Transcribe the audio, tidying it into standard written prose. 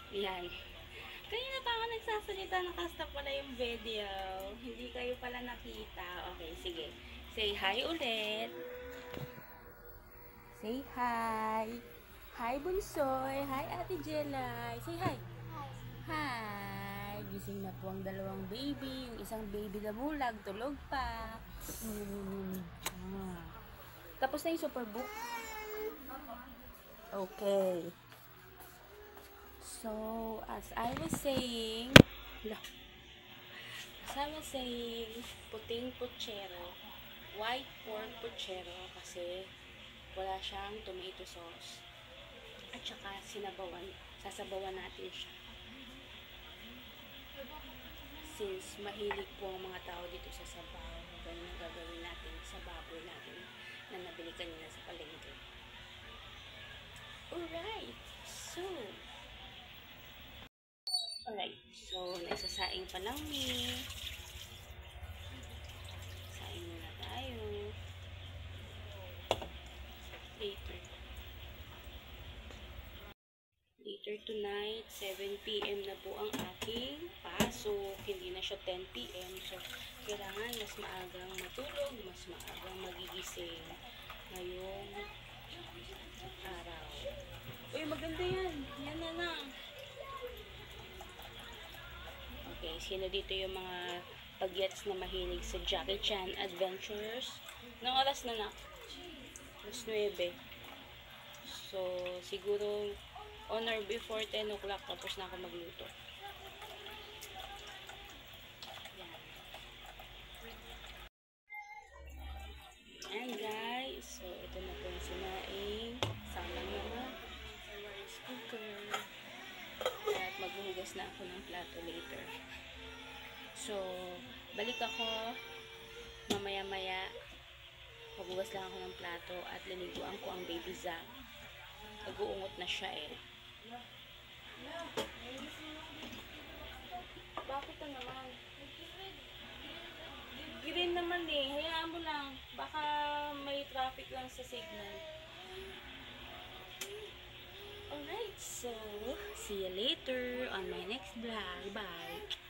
Yan. Kanina pa ako nagsasalita, nakastop pala yung video. Hindi kayo pala nakita. Okay, sige. Say hi ulit. Say hi. Hi, Bunsoy. Hi, Ate Jelay. Say hi. Hi. Gising na po ang dalawang baby. Yung isang baby lamulag, tulog pa. Tapos na yung Superbook. Okay. So, as I was saying, puting puchero, white pork puchero kasi wala siyang tomato sauce. At saka sasabawan natin siya. Since mahilig po ang mga tao dito sa sabaw, ganun ang gagawin natin sa baboy natin na nabili kanina sa palengke. Alright, so naisasaing pa lang ni. Saing muna tayo. Later tonight, 7 PM na po ang aking pasok. Hindi na siya 10 PM. So, kailangan mas maagang matulog, mas maagang magigising ngayong araw. Uy, maganda yan. Yan na lang. Okay, sino dito yung mga pag-gets na mahilig sa Jackie Chan Adventures? Nang oras na na? Alas 9. So, siguro on or before 10 o'clock tapos na ako magluto. Yan guys, so ito na po yung sinaing. Sama mga sa rice cooker. At maghuhugas na ako ng plato later. So, balik ako mamaya-maya. Maghugas lang ako ng plato at liniguan ko ang baby Zach. Nag-uungot na siya eh. Bakit na naman? Green naman eh. Hayaan mo lang. Baka may traffic lang sa signal. Alright, so see you later on my next vlog. Bye!